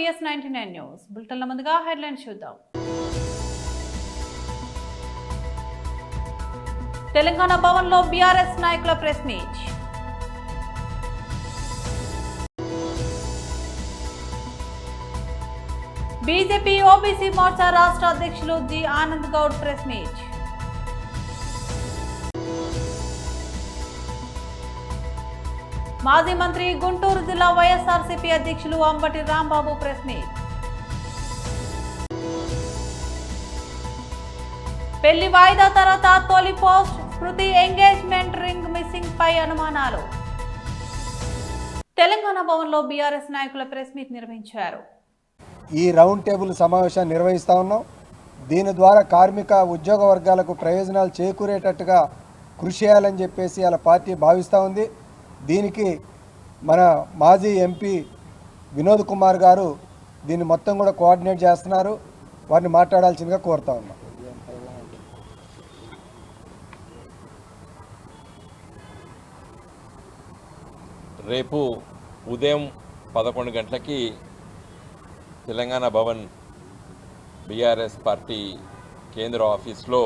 BS99 news బులెటిన్ల ముందుగా headlines చూద్దాం. తెలంగాణ భవన్లో బీఆర్ఎస్ నాయకుల press meet. BJP OBC Morcha రాష్ట్ర అధ్యక్షులు G Anand Goud press meet. మాజీ మంత్రి గుంటూరు జిల్లా వైఎస్ఆర్సీపీ అధ్యక్షులు అంబటి రాంబాబు ప్రెస్ మీట్. పెళ్లి వాయిదా తర్వాత తొలి పోస్ట్ స్మృతి ఎంగేజ్మెంట్ రింగ్ మిస్సింగ్ పై అనుమానాలు. తెలంగాణ భవన్లో బీఆర్ఎస్ నాయకుల ప్రెస్ మీట్ నిర్వహించారు. ఈ రౌండ్ టేబుల్ సమావేశాన్ని నిర్వహిస్తా ఉన్నాం. దీని ద్వారా కార్మిక ఉద్యోగ వర్గాలకు ప్రయోజనాలు చేకూరేటట్టుగా కృషి చేయాలని చెప్పేసి అలా పార్టీ భావిస్తూ ఉంది. దీనికి మన మాజీ ఎంపీ వినోద్ కుమార్ గారు దీన్ని మొత్తం కూడా కోఆర్డినేట్ చేస్తున్నారు. వారిని మాట్లాడాల్సిందిగా కోరుతా ఉన్నాం. రేపు ఉదయం 11 గంటలకి తెలంగాణ భవన్ బీఆర్ఎస్ పార్టీ కేంద్ర ఆఫీస్లో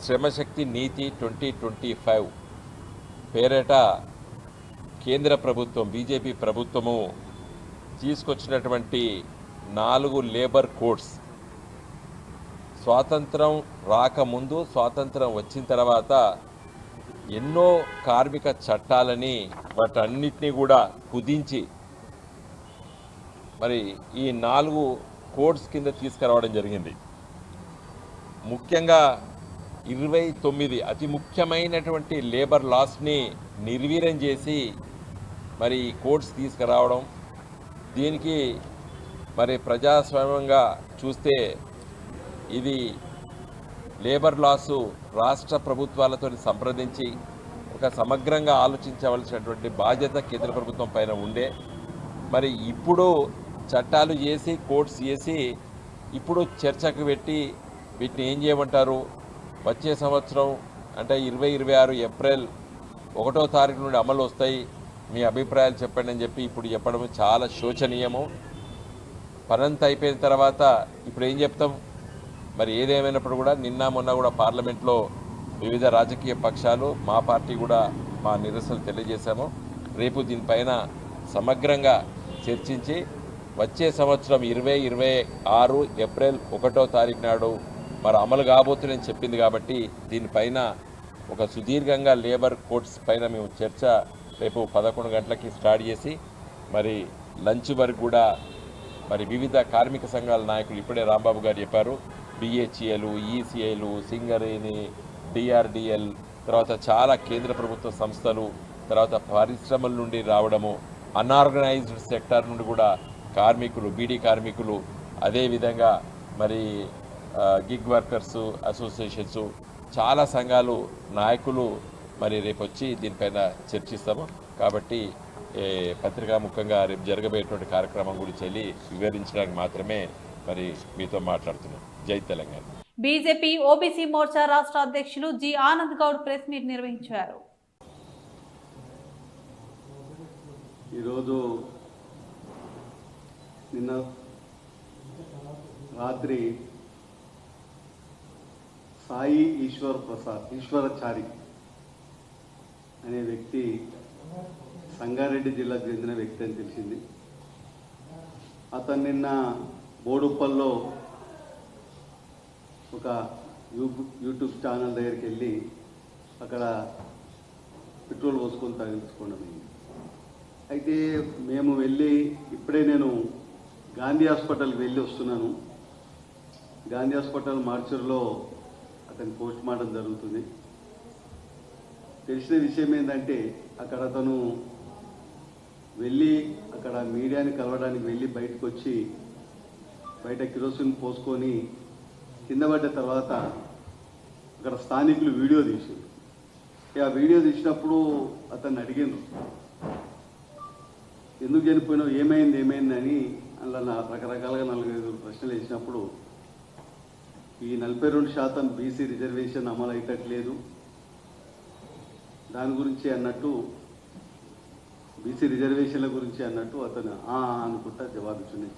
శ్రమశక్తి నీతి 2025 పేరిట కేంద్ర ప్రభుత్వం బీజేపీ ప్రభుత్వము తీసుకొచ్చినటువంటి 4 లేబర్ కోడ్స్, స్వాతంత్రం రాకముందు స్వాతంత్రం వచ్చిన తర్వాత ఎన్నో కార్మిక చట్టాలని వాటన్నిటినీ కూడా కుదించి మరి ఈ 4 కోడ్స్ కింద తీసుకురావడం జరిగింది. ముఖ్యంగా 29 అతి ముఖ్యమైనటువంటి లేబర్ లాస్ని నిర్వీర్యం చేసి మరి ఈ కోడ్స్ తీసుకురావడం, దీనికి మరి ప్రజాస్వామ్యంగా చూస్తే ఇది లేబర్ లాసు రాష్ట్ర ప్రభుత్వాలతో సంప్రదించి ఒక సమగ్రంగా ఆలోచించవలసినటువంటి బాధ్యత కేంద్ర ప్రభుత్వం పైన ఉండే. మరి ఇప్పుడు చట్టాలు చేసి కోడ్స్ చేసి ఇప్పుడు చర్చకు పెట్టి వీటిని ఏం చేయమంటారు, వచ్చే సంవత్సరం అంటే 2026 ఏప్రిల్ 1వ తారీఖు నుండి అమలు వస్తాయి, మీ అభిప్రాయాలు చెప్పండి అని చెప్పి ఇప్పుడు చెప్పడం చాలా శోచనీయము. పనంతా అయిపోయిన తర్వాత ఇప్పుడు ఏం చెప్తాం? మరి ఏదేమైనప్పుడు కూడా నిన్న మొన్న కూడా పార్లమెంట్లో వివిధ రాజకీయ పక్షాలు, మా పార్టీ కూడా మా నిరసనలు తెలియజేశాము. రేపు దీనిపైన సమగ్రంగా చర్చించి వచ్చే సంవత్సరం 2026 ఏప్రిల్ 1వ తారీఖు నాడు మరి అమలు కాబోతుందని చెప్పింది. కాబట్టి దీనిపైన ఒక సుదీర్ఘంగా లేబర్ కోడ్స్ పైన మేము చర్చ రేపు 11 గంటలకి స్టార్ట్ చేసి మరి లంచ్ వరకు కూడా మరి వివిధ కార్మిక సంఘాల నాయకులు ఇప్పుడే రాంబాబు గారు చెప్పారు, బిహెచ్ఏలు, ఈసీఐలు, సింగరేణి, డిఆర్డిఎల్, తర్వాత చాలా కేంద్ర ప్రభుత్వ సంస్థలు, తర్వాత పరిశ్రమల నుండి రావడము, అన్ఆర్గనైజ్డ్ సెక్టార్ నుండి కూడా కార్మికులు, బీడీ కార్మికులు, అదేవిధంగా మరి గిగ్ వర్కర్సు అసోసియేషన్స్, చాలా సంఘాలు నాయకులు మరి రేపు వచ్చి దీనిపైన చర్చిస్తాము. కాబట్టి పత్రికాముఖంగా రేపు జరగబోయేటువంటి కార్యక్రమం గురించి వెళ్ళి వివరించడానికి మాత్రమే మరి మీతో మాట్లాడుతున్నాం. జై తెలంగాణ. బీజేపీ ఓబీసీ మోర్చా రాష్ట్ర అధ్యక్షులు G Anand Goud press meet నిర్వహించారు. ఈరోజు నిన్న రాత్రి సాయి ఈశ్వరచారి అనే వ్యక్తి సంగారెడ్డి జిల్లాకు చెందిన వ్యక్తి అని తెలిసింది. అతను నిన్న బోడుప్పల్లో ఒక యూట్యూబ్ ఛానల్ దగ్గరికి వెళ్ళి అక్కడ పెట్రోల్ పోసుకొని తగిలించుకోవడం. అయితే మేము వెళ్ళి ఇప్పుడే నేను గాంధీ హాస్పిటల్కి వెళ్ళి వస్తున్నాను. గాంధీ హాస్పిటల్ మార్చర్లో అతని పోస్ట్ మార్టం జరుగుతుంది. తెలిసిన విషయం ఏంటంటే అక్కడ అతను వెళ్ళి అక్కడ మీడియాని కలవడానికి వెళ్ళి బయటకు వచ్చి బయట కిరోసిన్ పోసుకొని కింద పడ్డ తర్వాత అక్కడ స్థానికులు వీడియో తీసారు. ఆ వీడియో తీసినప్పుడు అతన్ని అడిగారు, ఎందుకు చనిపోయినావు, ఏమైందని. అలా రకరకాలుగా 4-5 ప్రశ్నలు వేసినప్పుడు ఈ 42% బీసీ రిజర్వేషన్ అమలు అయ్యేటట్లేదు, దాని గురించి అన్నట్టు బీసీ రిజర్వేషన్ల గురించి అన్నట్టు అతను అనుకుంటా జవాబిచ్చింది.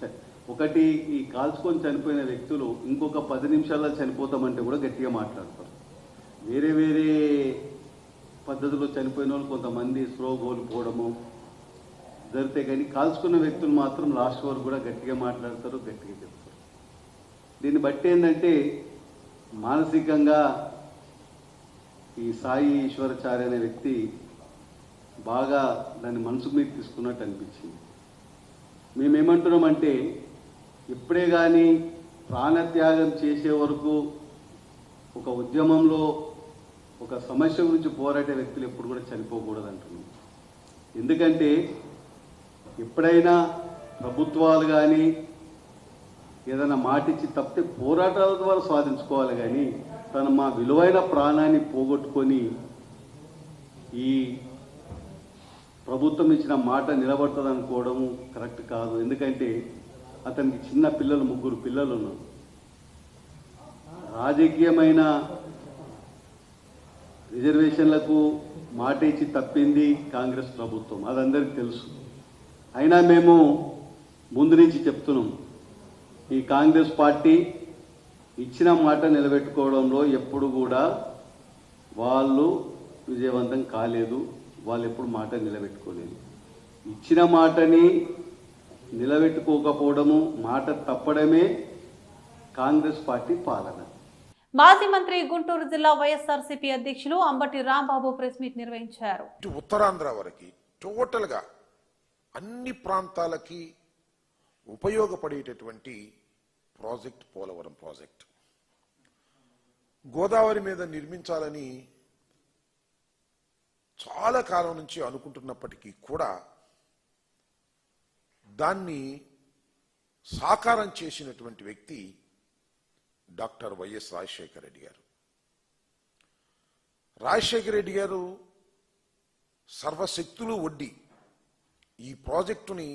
ఒకటి, ఈ కాల్చుకొని చనిపోయిన వ్యక్తులు ఇంకొక 10 నిమిషాల్లో చనిపోతామంటే కూడా గట్టిగా మాట్లాడతారు. వేరే వేరే పద్ధతిలో చనిపోయిన వాళ్ళు కొంతమంది స్లో కోల్పోవడము జరిగితే, కానీ కాల్చుకున్న వ్యక్తులు మాత్రం లాస్ట్ వరకు కూడా గట్టిగా మాట్లాడతారు, గట్టిగా చెప్తారు. దీన్ని బట్టి ఏంటంటే మానసికంగా ఈ సాయి ఈశ్వరాచార్య అనే వ్యక్తి బాగా దాన్ని మనసు మీద తీసుకున్నట్టు అనిపించింది. మేమేమంటున్నామంటే ఇప్పుడే కానీ ప్రాణత్యాగం చేసే వరకు ఒక ఉద్యమంలో ఒక సమస్య గురించి పోరాడే వ్యక్తులు ఎప్పుడు కూడా చనిపోకూడదు అంటున్నాం. ఎందుకంటే ఎప్పుడైనా ప్రభుత్వాలు కానీ ఏదైనా మాటిచ్చి తప్పితే పోరాటాల ద్వారా సాధించుకోవాలి, కానీ మా విలువైన ప్రాణాన్ని పోగొట్టుకొని ఈ ప్రభుత్వం ఇచ్చిన మాట నిలబడుతుంది అనుకోవడం కరెక్ట్ కాదు. ఎందుకంటే అతనికి చిన్న పిల్లలు, 3 పిల్లలు ఉన్నారు. రాజకీయమైన రిజర్వేషన్లకు మాట ఇచ్చి తప్పింది కాంగ్రెస్ ప్రభుత్వం, అది అందరికీ తెలుసు. అయినా మేము ముందు నుంచి చెప్తున్నాం, ఈ కాంగ్రెస్ పార్టీ ఇచ్చిన మాట నిలబెట్టుకోవడంలో ఎప్పుడు కూడా వాళ్ళు విజయవంతం కాలేదు. వాళ్ళు ఎప్పుడు మాట నిలబెట్టుకోలేదు. ఇచ్చిన మాటని నిలబెట్టుకోకపోవడము, మాట తప్పడమే కాంగ్రెస్ పార్టీ పాలన. మాజీ మంత్రి గుంటూరు జిల్లా వైఎస్ఆర్సీపీ అధ్యక్షులు అంబటి రాంబాబు ప్రెస్ మీట్ నిర్వహించారు. ఉత్తరాంధ్ర వరకు టోటల్ గా అన్ని ప్రాంతాలకి ఉపయోగపడేటటువంటి ప్రాజెక్ట్ పోలవరం ప్రాజెక్ట్. గోదావరి మీద నిర్మించాలని చాలా కాలం నుంచి అనుకుంటున్నప్పటికీ కూడా దాన్ని సాకారం చేసినటువంటి వ్యక్తి డాక్టర్ వైఎస్ రాజశేఖర రెడ్డి గారు. రాజశేఖర రెడ్డి గారు సర్వశక్తులు ఒడ్డి ఈ ప్రాజెక్టుని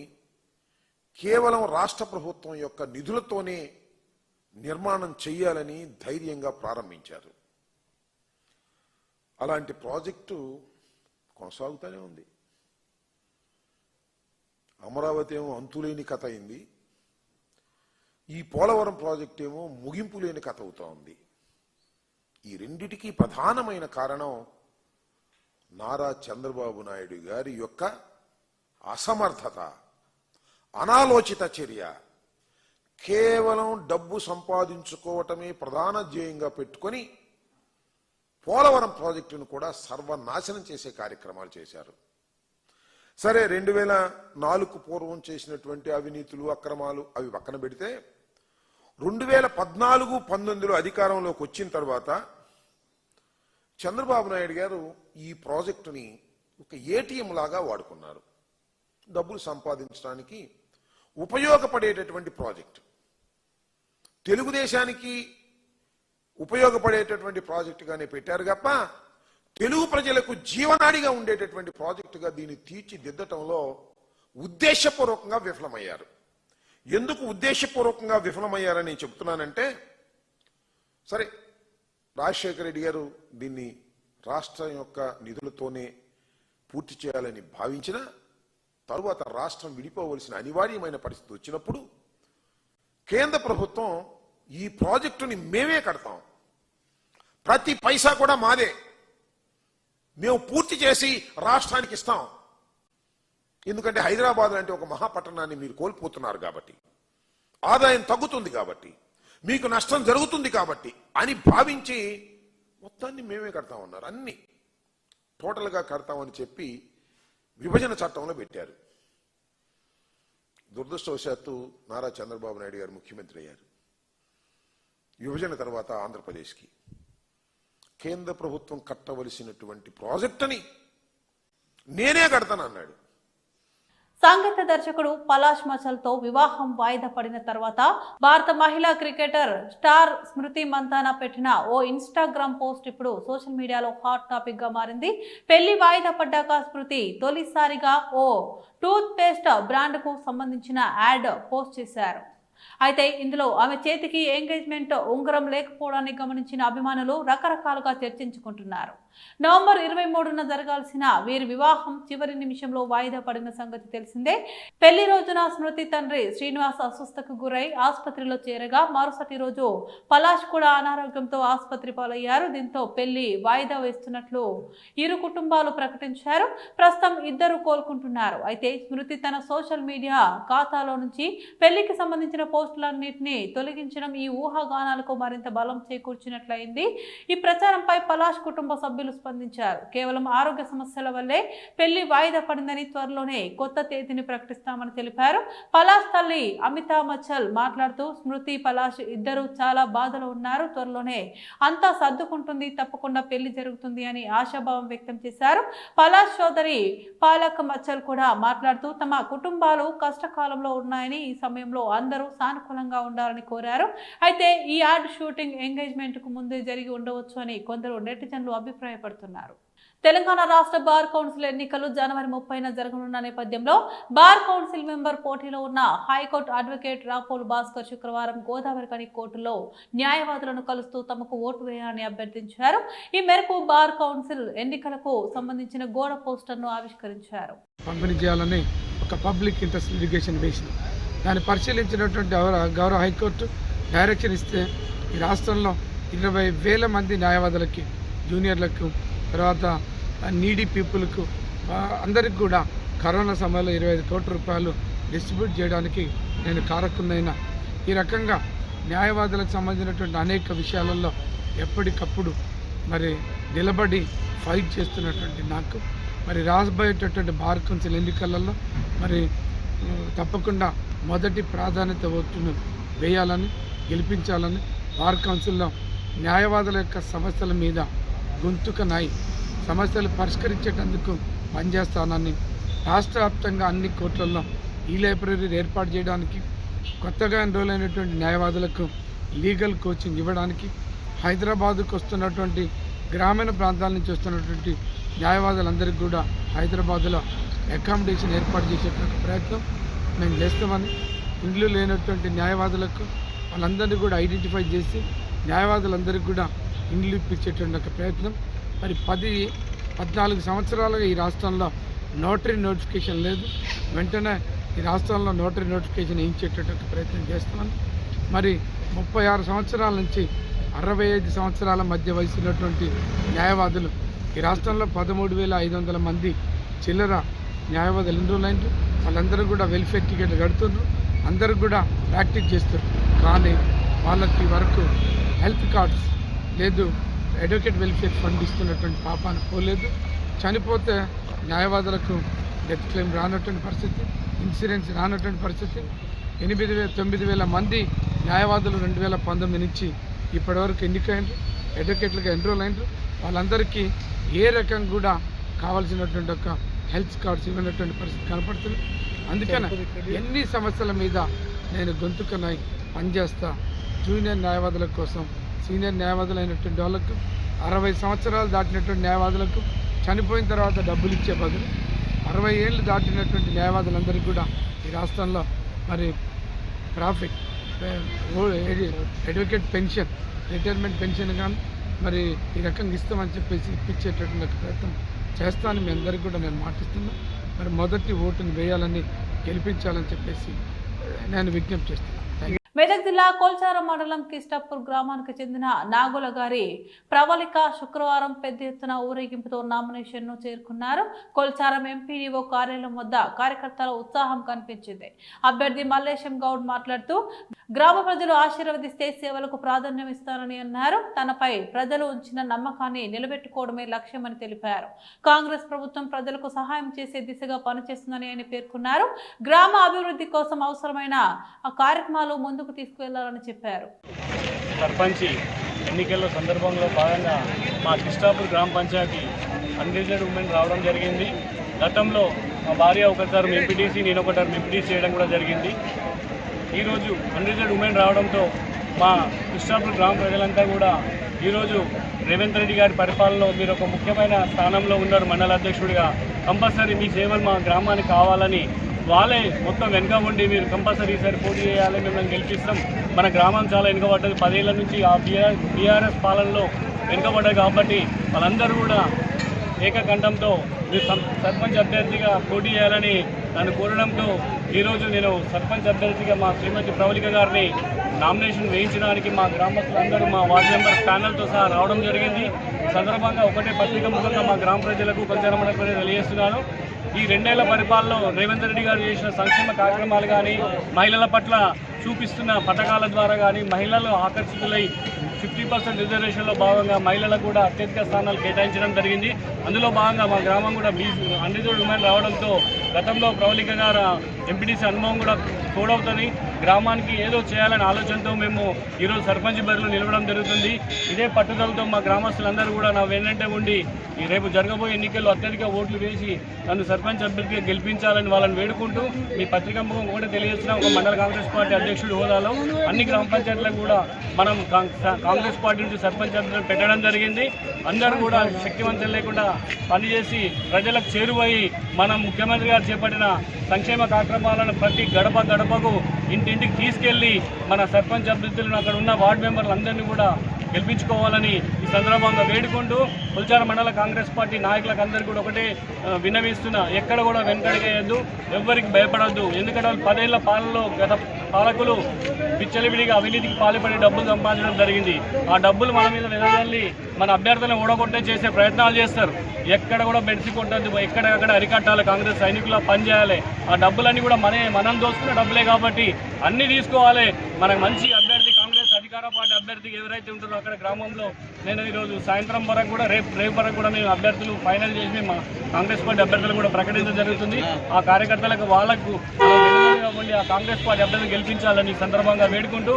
కేవలం రాష్ట్ర ప్రభుత్వం యొక్క నిధులతోనే నిర్మాణం చేయాలని ధైర్యంగా ప్రారంభించారు. అలాంటి ప్రాజెక్టు కొనసాగుతూనే ఉంది. అమరావతి ఏమో అంతులేని కథ అయింది, ఈ పోలవరం ప్రాజెక్ట్ ఏమో ముగింపు లేని కథ అవుతా ఉంది. ఈ రెండిటికి ప్రధానమైన కారణం నారా చంద్రబాబు నాయుడు గారి యొక్క అసమర్థత, అనాలోచిత చర్య. కేవలం డబ్బు సంపాదించుకోవటమే ప్రధాన ధ్యేయంగా పెట్టుకొని పోలవరం ప్రాజెక్టును కూడా సర్వనాశనం చేసే కార్యక్రమాలు చేశారు. సరే, 2004 పూర్వం చేసినటువంటి అవినీతులు, అక్రమాలు అవి పక్కన పెడితే 2014-19లో అధికారంలోకి వచ్చిన తర్వాత చంద్రబాబు నాయుడు గారు ఈ ప్రాజెక్టుని ఒక ఏటీఎం లాగా వాడుకున్నారు. డబ్బులు సంపాదించడానికి ఉపయోగపడేటటువంటి ప్రాజెక్టు, తెలుగుదేశానికి ఉపయోగపడేటటువంటి ప్రాజెక్టుగానే పెట్టారు తప్ప తెలుగు ప్రజలకు జీవనాడిగా ఉండేటటువంటి ప్రాజెక్టుగా దీన్ని తీర్చిదిద్దటంలో ఉద్దేశపూర్వకంగా విఫలమయ్యారు. ఎందుకు ఉద్దేశపూర్వకంగా విఫలమయ్యారని చెప్తున్నానంటే, సరే రాజశేఖర రెడ్డి గారు దీన్ని రాష్ట్రం యొక్క నిధులతోనే పూర్తి చేయాలని భావించిన తరువాత రాష్ట్రం విడిపోవలసిన అనివార్యమైన పరిస్థితి వచ్చినప్పుడు కేంద్ర ప్రభుత్వం ఈ ప్రాజెక్టుని మేమే కడతాం, ప్రతి పైసా కూడా మాదే, మేము పూర్తి చేసి రాష్ట్రానికి ఇస్తాం, ఎందుకంటే హైదరాబాద్ అంటే ఒక మహాపట్టణాన్ని మీరు కోల్పోతున్నారు కాబట్టి, ఆదాయం తగ్గుతుంది కాబట్టి, మీకు నష్టం జరుగుతుంది కాబట్టి అని భావించి మొత్తాన్ని మేమే కడతామన్నారు. అన్ని టోటల్గా కడతామని చెప్పి విభజన చట్టంలో పెట్టారు. దురదృష్టవశాత్తు నారా చంద్రబాబు నాయుడు గారు ముఖ్యమంత్రి అయ్యారు. విభజన తర్వాత ఆంధ్రప్రదేశ్కి కేంద్ర ప్రభుత్వం కట్టవలసినటువంటి ప్రాజెక్టుని నేనే కడతానన్నాడు. సంగీత దర్శకుడు పలాష్ మచల్తో వివాహం వాయిదా పడిన తర్వాత భారత మహిళా క్రికెటర్ స్టార్ స్మృతి మంతానా పెట్టిన ఓ ఇన్స్టాగ్రామ్ పోస్ట్ ఇప్పుడు సోషల్ మీడియాలో హాట్ టాపిక్ గా మారింది. పెళ్లి వాయిదా పడ్డాక స్మృతి తొలిసారిగా ఓ టూత్ పేస్ట్ బ్రాండ్ కు సంబంధించిన యాడ్ పోస్ట్ చేశారు. అయితే ఇందులో ఆమె చేతికి ఎంగేజ్మెంట్ ఉంగరం లేకపోవడాన్ని గమనించిన అభిమానులు రకరకాలుగా చర్చించుకుంటున్నారు. నవంబర్ 23న జరగాల్సిన వీరి వివాహం చివరి నిమిషంలో వాయిదా పడిన సంగతి తెలిసిందే. పెళ్లి రోజున స్మృతి తండ్రి శ్రీనివాస్ అస్వస్థకు గురై ఆసుపత్రిలో చేరగా మరుసటి రోజు పలాష్ కూడా అనారోగ్యంతో ఆసుపత్రి పాలయ్యారు. దీంతో పెళ్లి వాయిదా వేస్తున్నట్లు ఇరు కుటుంబాలు ప్రకటించారు. ప్రస్తుతం ఇద్దరు కోలుకుంటున్నారు. అయితే స్మృతి తన సోషల్ మీడియా ఖాతాలో నుంచి పెళ్లికి సంబంధించిన పోస్టులన్నింటినీ తొలగించడం ఈ ఊహాగానాలకు మరింత బలం చేకూర్చినట్లయింది. ఈ ప్రచారంపై పలాష్ కుటుంబ సభ్యులు స్పందించారు. కేవలం ఆరోగ్య సమస్యల వల్లే పెళ్లి వాయిదా పడిందని, త్వరలోనే కొత్త తేదీని ప్రకటిస్తామని తెలిపారు. పలాష్ తల్లి అమితా మచ్చల్ మాట్లాడుతూ స్మృతి, పలాష్ ఇద్దరు చాలా బాధలో ఉన్నారు. త్వరలోనే అంతా సర్దుకుంటుంది, తప్పకుండా పెళ్లి జరుగుతుంది అని ఆశాభావం వ్యక్తం చేశారు. పలాష్ సోదరి పాలక్ మచ్చల్ కూడా మాట్లాడుతూ తమ కుటుంబాలు కష్టకాలంలో ఉన్నాయని, ఈ సమయంలో అందరూ సానుకూలంగా ఉండాలని కోరారు. అయితే ఈ యాడ్ షూటింగ్ ఎంగేజ్మెంట్ కు ముందే జరిగి ఉండవచ్చు అని కొందరు నెటిజన్లు అభిప్రాయపడుతున్నారు. తెలంగాణ రాష్ట్ర బార్ కౌన్సిల్ ఎన్నికలు జనవరి 30న జరగనున్న నేపథ్యంలో బార్ కౌన్సిల్ మెంబర్ పోటీలో ఉన్న హైకోర్టు అడ్వకేట్ రాపోలు భాస్కర్ శుక్రవారం గోదావరిఖని కోర్టులో న్యాయవాదులను కలుస్తూ తమకు ఓటు వేయాలని అభ్యర్థించారు. ఈ మేరకు బార్ కౌన్సిల్ ఎన్నికలకు సంబంధించిన గోడ పోస్టర్ను ఆవిష్కరించారు. పంపిణీ చేయాలని ఒక పబ్లిక్ ఇంట్రెస్ట్ లిటిగేషన్ వేసిన దాన్ని పరిశీలించినటువంటి గౌరవ హైకోర్టు డైరెక్షన్ ఇస్తే ఈ రాష్ట్రంలో 20,000 మంది న్యాయవాదులకి, జూనియర్లకు, తర్వాత నీడీ పీపుల్కు అందరికి కూడా కరోనా సమయంలో 25 కోట్ల రూపాయలు డిస్ట్రిబ్యూట్ చేయడానికి నేను కారకున్నైన. ఈ రకంగా న్యాయవాదులకు సంబంధించినటువంటి అనేక విషయాలలో ఎప్పటికప్పుడు మరి నిలబడి ఫైట్ చేస్తున్నటువంటి నాకు మరి రాబోయేటటువంటి బార్ కౌన్సిల్ ఎన్నికలలో మరి తప్పకుండా మొదటి ప్రాధాన్యత ఓటును వేయాలని, గెలిపించాలని, బార్ కౌన్సిల్లో న్యాయవాదుల యొక్క సమస్యల మీద గొంతుకనై సమస్యలు పరిష్కరించేటందుకు పనిచేస్తానని, రాష్ట్ర వ్యాప్తంగా అన్ని కోర్టులలో ఈ లైబ్రరీ ఏర్పాటు చేయడానికి, కొత్తగా ఎన్రోల్ అయినటువంటి న్యాయవాదులకు లీగల్ కోచింగ్ ఇవ్వడానికి, హైదరాబాదుకు వస్తున్నటువంటి గ్రామీణ ప్రాంతాల నుంచి వస్తున్నటువంటి న్యాయవాదులందరికీ కూడా హైదరాబాదులో అకామిడేషన్ ఏర్పాటు చేసేటువంటి ప్రయత్నం మేము చేస్తామని, ఇండ్లు లేనటువంటి న్యాయవాదులకు వాళ్ళందరినీ కూడా ఐడెంటిఫై చేసి న్యాయవాదులందరికీ కూడా ఇండ్లు ఇప్పించేటువంటి ఒక ప్రయత్నం. మరి 14 సంవత్సరాలుగా ఈ రాష్ట్రంలో నోటరీ నోటిఫికేషన్ లేదు. వెంటనే ఈ రాష్ట్రంలో నోటరీ నోటిఫికేషన్ వేయించేటటువంటి ప్రయత్నం చేస్తామని, మరి 36 సంవత్సరాల నుంచి 65 సంవత్సరాల మధ్య వయసు ఉన్నటువంటి న్యాయవాదులు ఈ రాష్ట్రంలో 13,500 మంది చిల్లర న్యాయవాదులు ఎన్రోల్ అయినారు. వాళ్ళందరూ కూడా వెల్ఫేర్ టికెట్లు కడుతున్నారు, అందరూ కూడా ప్రాక్టీస్ చేస్తారు. కానీ వాళ్ళకి వరకు హెల్త్ కార్డ్స్ లేదు, అడ్వకేట్ వెల్ఫేర్ ఫండ్ ఇస్తున్నటువంటి పాపాన్ని పోలేదు. చనిపోతే న్యాయవాదులకు డెత్ క్లెయిమ్ రానటువంటి పరిస్థితి, ఇన్సూరెన్స్ రానటువంటి పరిస్థితి. 9,000 మంది న్యాయవాదులు 2019 నుంచి ఇప్పటివరకు ఎన్నికైనరు, అడ్వకేట్లుగా ఎన్రోల్ అయినరు. వాళ్ళందరికీ ఏ రకంగా కూడా కావాల్సినటువంటి ఒక హెల్త్ కార్డ్స్ ఇవ్వనటువంటి పరిస్థితి కనపడుతుంది. అందుకని ఎన్ని సమస్యల మీద నేను గొంతుకనై పనిచేస్తా. జూనియర్ న్యాయవాదుల కోసం, సీనియర్ న్యాయవాదులు అయినటువంటి వాళ్ళకు, 60 సంవత్సరాలు దాటినటువంటి న్యాయవాదులకు చనిపోయిన తర్వాత డబ్బులు ఇచ్చే బదులు 60 ఏళ్ళు దాటినటువంటి న్యాయవాదులందరికీ కూడా ఈ రాష్ట్రంలో మరి profit advocate pension, retirement pension కానీ మరి ఈ రకంగా ఇస్తామని చెప్పేసి ఇప్పించేటటువంటి ప్రయత్నం చేస్తానని మీ అందరికీ కూడా నేను మాటిస్తున్నాను. మరి మొదటి ఓటుని వేయాలని, గెలిపించాలని చెప్పేసి నేను విజ్ఞప్తి చేస్తున్నాను. మెదక్ జిల్లా కొల్చారం మండలం కిస్టాపూర్ గ్రామానికి చెందిన నాగుల గారి ప్రవళిక శుక్రవారం పెద్ద ఎత్తున ఊరేగింపుతో నామినేషన్ ను చేరుకున్నారు. కొల్చారం ఎంపీడీఓ కార్యాలయం వద్ద కార్యకర్తల ఉత్సాహం కనిపించింది. అభ్యర్థి మల్లేశం గౌడ్ మాట్లాడుతూ గ్రామ ప్రజలు ఆశీర్వదిస్తే సేవలకు ప్రాధాన్యం ఇస్తారని అన్నారు. తనపై ప్రజలు ఉంచిన నమ్మకాన్ని నిలబెట్టుకోవడమే లక్ష్యమని తెలిపారు. కాంగ్రెస్ ప్రభుత్వం ప్రజలకు సహాయం చేసే దిశగా పనిచేస్తుందని ఆయన పేర్కొన్నారు. గ్రామ అభివృద్ధి కోసం అవసరమైన కార్యక్రమాలు ముందుకు తీసుకువెళ్లాలని చెప్పారు. సర్పంచ్ ఎన్నికల సందర్భంలో భాగంగా మా కిస్టాపూర్ గ్రామ పంచాయతీ అన్రిజర్వ్డ్ ఉమెన్ రావడం జరిగింది. గతంలో మా భార్య ఒక టర్మ్ ఎంపీటీసీ, నేను ఒక టర్మ్ ఎంపీటీసీ చేయడం కూడా జరిగింది. ఈరోజు అన్రిజర్వ్డ్ ఉమెన్ రావడంతో మా కిస్టాపూర్ గ్రామ ప్రజలంతా కూడా ఈరోజు రేవంత్ రెడ్డి గారి పరిపాలనలో మీరు ఒక ముఖ్యమైన స్థానంలో ఉన్నారు మండల అధ్యక్షుడిగా. కంపల్సరీ మీ సేవలు మా గ్రామానికి కావాలని వాళ్ళే మొత్తం వెనుక ఉండి మీరు కంపల్సరీ ఈసారి పోటీ చేయాలి, మిమ్మల్ని గెలిపిస్తాం, మన గ్రామం చాలా వెనుకబడ్డది, 10 ఏళ్ల నుంచి ఆ బీఆర్ఎస్ పాలనలో వెనుకబడ్డది కాబట్టి వాళ్ళందరూ కూడా ఏకకంఠంతో మీరు సర్పంచ్ అభ్యర్థిగా పోటీ చేయాలని నన్ను కోరడంతో ఈరోజు నేను సర్పంచ్ అభ్యర్థిగా మా శ్రీమతి ప్రవళిక గారిని నామినేషన్ వేయించడానికి మా గ్రామస్తులందరూ మా వార్డు మెంబర్ ప్యానల్తో సహా రావడం జరిగింది. ఈ సందర్భంగా ఒకటే పత్రిక ముఖంగా మా గ్రామ ప్రజలకు కొంచెం తెలియజేస్తున్నాను. ఈ 2 ఏళ్ల పరిపాలనలో రేవంత్ రెడ్డి గారు చేసిన సంక్షేమ కార్యక్రమాలు కానీ, మహిళల పట్ల చూపిస్తున్న పథకాల ద్వారా కానీ, మహిళలు ఆకర్షితులై 50% రిజర్వేషన్లో భాగంగా మహిళలకు కూడా అత్యధిక స్థానాలు కేటాయించడం జరిగింది. అందులో భాగంగా మా గ్రామం కూడా అన్రిజర్వ్డ్ ఉమెన్ రావడంతో గతంలో ప్రవళిక గారు ఎంపీటీసీ అనుభవం కూడా తోడవుతుంది. గ్రామానికి ఏదో చేయాలనే ఆలోచనతో మేము ఈరోజు సర్పంచ్ బరిలో నిలవడం జరుగుతుంది. ఇదే పట్టుదలతో మా గ్రామస్తులందరూ కూడా నా వెన్నంటే ఉండి ఈ రేపు జరగబోయే ఎన్నికల్లో అత్యధిక ఓట్లు వేసి నన్ను సర్పంచ్ అభ్యర్థిగా గెలిపించాలని వాళ్ళని వేడుకుంటూ మీ పత్రికా ముఖం కూడా తెలియజేసిన ఒక మండల కాంగ్రెస్ పార్టీ అధ్యక్షుడు హోదాలో అన్ని గ్రామ పంచాయతీలకు కూడా మనం కాంగ్రెస్ పార్టీ నుంచి సర్పంచ్ అభ్యర్థులను పెట్టడం జరిగింది. అందరూ కూడా శక్తివంతం లేకుండా పనిచేసి ప్రజలకు చేరువయ్యి మనం ముఖ్యమంత్రి గారు చేపట్టిన సంక్షేమ కార్యక్రమాలను ప్రతి గడపకు ఇంటింటికి తీసుకెళ్లి మన సర్పంచ్ అభ్యర్థులను అక్కడ ఉన్న వార్డు మెంబర్లందరినీ కూడా గెలిపించుకోవాలని ఈ సందర్భంగా వేడుకుంటూ పుల్చార మండల కాంగ్రెస్ పార్టీ నాయకులకు అందరికీ కూడా ఒకటే విన్నవిస్తున్నా, ఎక్కడ కూడా వెనకడిగేయద్దు, ఎవ్వరికి భయపడద్దు. ఎందుకంటే వాళ్ళు 10 ఏళ్ల పాలనలో గత పాలకులు విచ్చలవిడిగా అవినీతికి పాల్పడి డబ్బులు సంపాదించడం జరిగింది. ఆ డబ్బులు మన మీద వెదజల్లి మన అభ్యర్థులను ఓడగొట్టే చేసే ప్రయత్నాలు చేస్తారు. ఎక్కడ కూడా బెడిసి కొట్టద్దు, ఎక్కడెక్కడ అరికట్టాలి, కాంగ్రెస్ సైనికులా పనిచేయాలి. ఆ డబ్బులన్నీ కూడా మనం దోసుకున్న డబ్బులే కాబట్టి అన్నీ తీసుకోవాలి. మనకు మంచి అభ్యర్థి కాంగ్రెస్ అధికార పార్టీ అభ్యర్థికి ఎవరైతే ఉంటారో అక్కడ గ్రామంలో నేను ఈరోజు సాయంత్రం వరకు కూడా రేపు వరకు కూడా మేము అభ్యర్థులు ఫైనల్ చేసి మా కాంగ్రెస్ పార్టీ అభ్యర్థులు కూడా ప్రకటించడం జరుగుతుంది. ఆ కార్యకర్తలకు వాళ్ళకు ఉండి ఆ కాంగ్రెస్ పార్టీ అభ్యర్థిని గెలిపించాలని ఈ సందర్భంగా వేడుకుంటూ,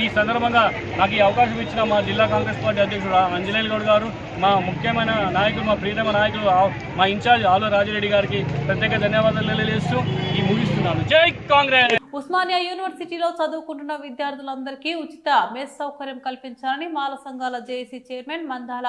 ఈ సందర్భంగా నాకు ఈ అవకాశం ఇచ్చిన మా జిల్లా కాంగ్రెస్ పార్టీ అధ్యక్షుడు అంజనేయులు గౌడ్ గారు, మా ముఖ్యమైన నాయకులు, మా ప్రియతమ నాయకులు, మా ఇన్ఛార్జ్ ఆలో రాజిరెడ్డి గారికి ప్రత్యేక ధన్యవాదాలు తెలియజేస్తూ ఈ ముగిస్తున్నాను. జై కాంగ్రెస్. ఉస్మానియా యూనివర్సిటీలో చదువుకుంటున్న విద్యార్థులందరికీ ఉచిత మెస్ సౌకర్యం కల్పించాలని మాల సంఘాల జేఏసీ చైర్మన్ మందాల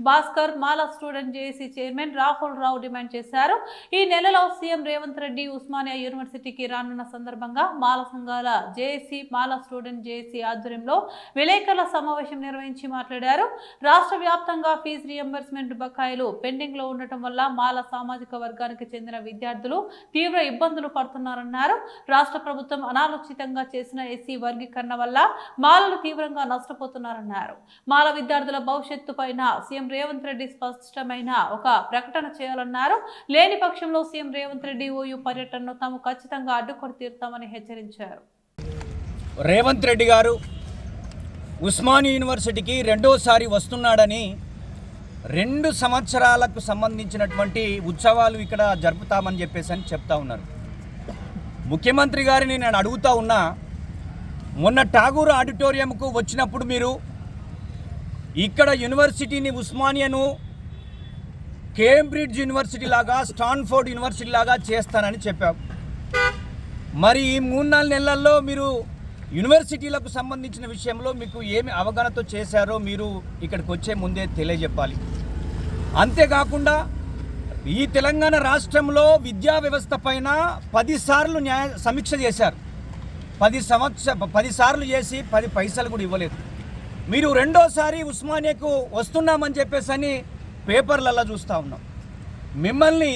భాస్కర్, మాల స్టూడెంట్ జేఏసీ చైర్మన్ రాహుల్ రావు డిమాండ్ చేశారు. ఈ నెలలో సీఎం రేవంత్ రెడ్డి ఉస్మానియా యూనివర్సిటీకి రానున్న సందర్భంగా మాల సంఘాల జేఏసీ, మాల స్టూడెంట్ జేఏసీ ఆధ్వర్యంలో విలేకరుల సమావేశం నిర్వహించి మాట్లాడారు. రాష్ట్ర వ్యాప్తంగా ఫీజు రియంబర్స్మెంట్ బకాయిలు పెండింగ్ లో ఉండటం వల్ల మాల సామాజిక వర్గానికి చెందిన విద్యార్థులు తీవ్ర ఇబ్బందులు పడుతున్నారన్నారు. రాష్ట్ర ప్రభుత్వం అనాలోచితంగా చేసిన ఎస్సీ వర్గీకరణ వల్ల మాలలు తీవ్రంగా నష్టపోతున్నారన్నారు. మాల విద్యార్థుల భవిష్యత్తు పైన సీఎం రేవంత్ రెడ్డి స్పష్టమైన ఒక ప్రకటన చేయాలన్నారు. లేని పక్షంలో సీఎం రేవంత్ రెడ్డి ఓయూ పర్యటనను తాము ఖచ్చితంగా అడ్డుకొని తీరుతామని హెచ్చరించారు. రేవంత్ రెడ్డి గారు ఉస్మానియా యూనివర్సిటీకి రెండోసారి వస్తున్నాడని 2 సంవత్సరాలకు సంబంధించినటువంటి ఉత్సవాలు ఇక్కడ జరుపుతామని చెప్పేసి చెప్తా ఉన్నారు. ముఖ్యమంత్రి గారిని నేను అడుగుతా ఉన్నా, మొన్న ఠాగూర్ ఆడిటోరియంకు వచ్చినప్పుడు మీరు ఇక్కడ యూనివర్సిటీని ఉస్మానియాను కేంబ్రిడ్జ్ యూనివర్సిటీ లాగా, స్టాన్ఫోర్డ్ యూనివర్సిటీ లాగా చేస్తానని చెప్పావు. మరి ఈ 3-4 నెలల్లో మీరు యూనివర్సిటీలకు సంబంధించిన విషయంలో మీకు ఏమి అవగాహనతో చేశారో మీరు ఇక్కడికి వచ్చే ముందే తెలియజెప్పాలి. అంతేకాకుండా ఈ తెలంగాణ రాష్ట్రంలో విద్యా వ్యవస్థ పైన 10 సార్లు సమీక్ష చేశారు. 10 సార్లు చేసి 10 పైసలు కూడా ఇవ్వలేదు. మీరు రెండోసారి ఉస్మానియాకు వస్తున్నామని చెప్పేసి పేపర్లలో చూస్తూ ఉన్నాం. మిమ్మల్ని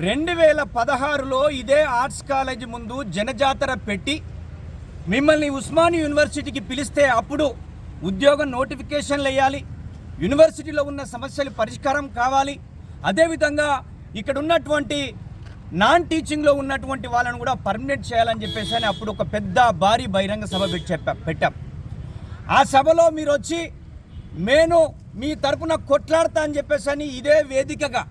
2016లో ఇదే ఆర్ట్స్ కాలేజ్ ముందు జనజాతర పెట్టి మిమ్మల్ని ఉస్మానియా యూనివర్సిటీకి పిలిస్తే అప్పుడు ఉద్యోగం నోటిఫికేషన్లు వేయాలి, యూనివర్సిటీలో ఉన్న సమస్యలు పరిష్కారం కావాలి, అదేవిధంగా ఇక్కడ ఉన్నటువంటి నాన్ టీచింగ్లో ఉన్నటువంటి వాళ్ళను కూడా పర్మనెంట్ చేయాలని చెప్పేసి అప్పుడు ఒక పెద్ద భారీ బహిరంగ సభ పెట్టాం. ఆ సభలో మీరు వచ్చి నేను మీ తరపున కొట్లాడతా అని చెప్పేసి ఇదే వేదికగా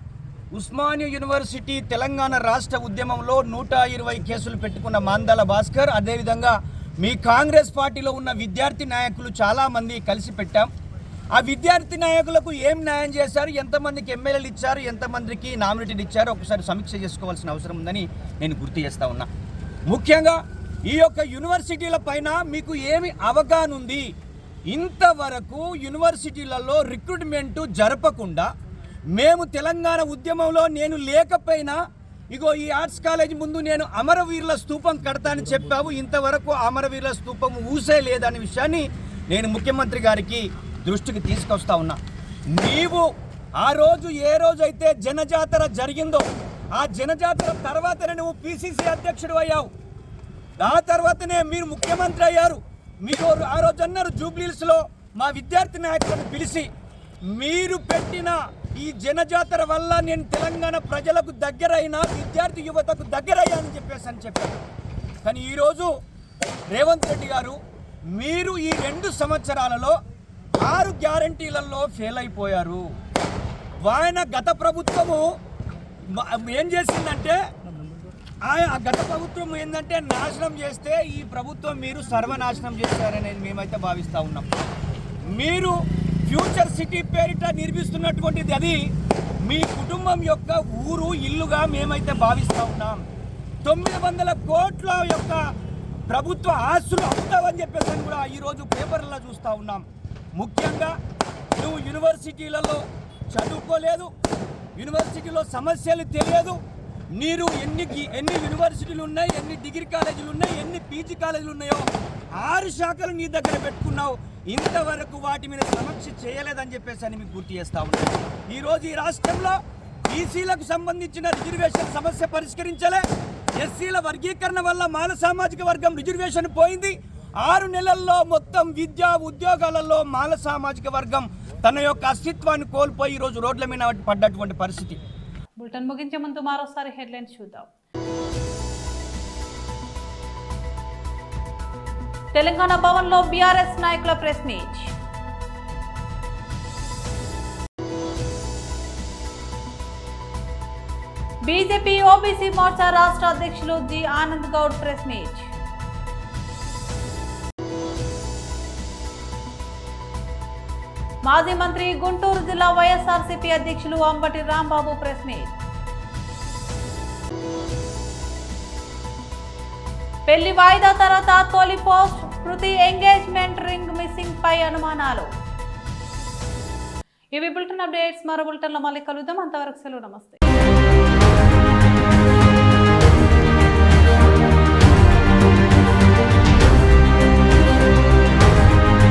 ఉస్మానియా యూనివర్సిటీ తెలంగాణ రాష్ట్ర ఉద్యమంలో 120 కేసులు పెట్టుకున్న మందాల భాస్కర్, అదేవిధంగా మీ కాంగ్రెస్ పార్టీలో ఉన్న విద్యార్థి నాయకులు చాలామంది కలిసి పెట్టాం. ఆ విద్యార్థి నాయకులకు ఏం న్యాయం చేశారు, ఎంతమందికి ఎమ్మెల్యేలు ఇచ్చారు, ఎంతమందికి నామినేటెడ్ ఇచ్చారు, ఒకసారి సమీక్ష చేసుకోవాల్సిన అవసరం ఉందని నేను గుర్తు చేస్తా ఉన్నా. ముఖ్యంగా ఈ యొక్క యూనివర్సిటీల పైన మీకు ఏమి అవగాహన ఉంది? ఇంతవరకు యూనివర్సిటీలలో రిక్రూట్మెంటు జరపకుండా మేము తెలంగాణ ఉద్యమంలో నేను లేకపోయినా ఇగో ఈ ఆర్ట్స్ కాలేజ్ ముందు నేను అమరవీరుల స్తూపం కడతానని చెప్పావు, ఇంతవరకు అమరవీరుల స్తూపం ఊసే లేదనే విషయాన్ని నేను ముఖ్యమంత్రి గారికి దృష్టికి తీసుకొస్తా ఉన్నా. నీవు ఆ రోజు ఏ రోజైతే జనజాతర జరిగిందో ఆ జనజాతర తర్వాతనే నువ్వు పిసిసి అధ్యక్షుడు అయ్యావు, ఆ తర్వాతనే మీరు ముఖ్యమంత్రి అయ్యారు. మీకు ఆ రోజు అన్నారు జూబ్లీహిల్స్లో మా విద్యార్థి నాయకులను పిలిచి, మీరు పెట్టిన ఈ జనజాతర వల్ల నేను తెలంగాణ ప్రజలకు దగ్గరైనా, విద్యార్థి యువతకు దగ్గరయ్యానని చెప్పారు. కానీ ఈరోజు రేవంత్ రెడ్డి గారు మీరు ఈ 2 సంవత్సరాలలో 6 గ్యారంటీలలో ఫెయిల్ అయిపోయారు. ఆయన గత ప్రభుత్వము ఏం చేసిందంటే ఆ గత ప్రభుత్వం ఏంటంటే నాశనం చేస్తే ఈ ప్రభుత్వం మీరు సర్వనాశనం చేశారని మేమైతే భావిస్తూ ఉన్నాం. మీరు ఫ్యూచర్ సిటీ పేరిట నిర్మిస్తున్నటువంటిది అది మీ కుటుంబం యొక్క ఊరు ఇల్లుగా మేమైతే భావిస్తూ ఉన్నాం. 900 కోట్ల యొక్క ప్రభుత్వ ఆస్తులు అమ్ముతావని చెప్పేసి కూడా ఈరోజు పేపర్లలో చూస్తూ ఉన్నాం. ముఖ్యంగా నువ్వు యూనివర్సిటీలలో చదువుకోలేదు, యూనివర్సిటీలో సమస్యలు తెలియదు. మీరు ఎన్ని యూనివర్సిటీలు ఉన్నాయి, ఎన్ని డిగ్రీ కాలేజీలు ఉన్నాయి, ఎన్ని పీజీ కాలేజీలు ఉన్నాయో 6 శాఖలు నీ దగ్గర పెట్టుకున్నావు. ఇంతవరకు వాటి మీద సమీక్ష చేయలేదని చెప్పేసి అని మీకు గుర్తు చేస్తా ఉన్నాను. ఈరోజు ఈ రాష్ట్రంలో బీసీలకు సంబంధించిన రిజర్వేషన్ సమస్య పరిష్కరించలే. ఎస్సీల వర్గీకరణ వల్ల మాల సామాజిక వర్గం రిజర్వేషన్ పోయింది. 6 నెలల్లో మొత్తం విద్యా ఉద్యోగాలలో మాల సామాజిక వర్గం తన యొక్క అస్తిత్వాన్ని కోల్పోయి ఈరోజు రోడ్ల మీద పడ్డటువంటి పరిస్థితి. బులెటిన్ ముగించే ముందు మరోసారి హెడ్లైన్స్ చూద్దాం. తెలంగాణ భవన్లో బీఆర్ఎస్ నాయకుల press meet. BJP OBC Morcha రాష్ట్ర అధ్యక్షులు G Anand Goud press meet. మాజీ మంత్రి గుంటూరు జిల్లా వైఎస్ఆర్సీపీ అధ్యక్షులు అంబటి రాంబాబు ప్రెస్ మీట్. పెళ్లి వాయిదా తర్వాత తొలి పోస్ట్ స్మృతి ఎంగేజ్మెంట్ రింగ్ మిస్సింగ్ పై అనుమానాలు. ఇవి బులెటిన్ అప్డేట్స్. మరో బులెటిన్లో మళ్ళీ కలుద్దాం. అంతవరకు సెలవు, నమస్తే.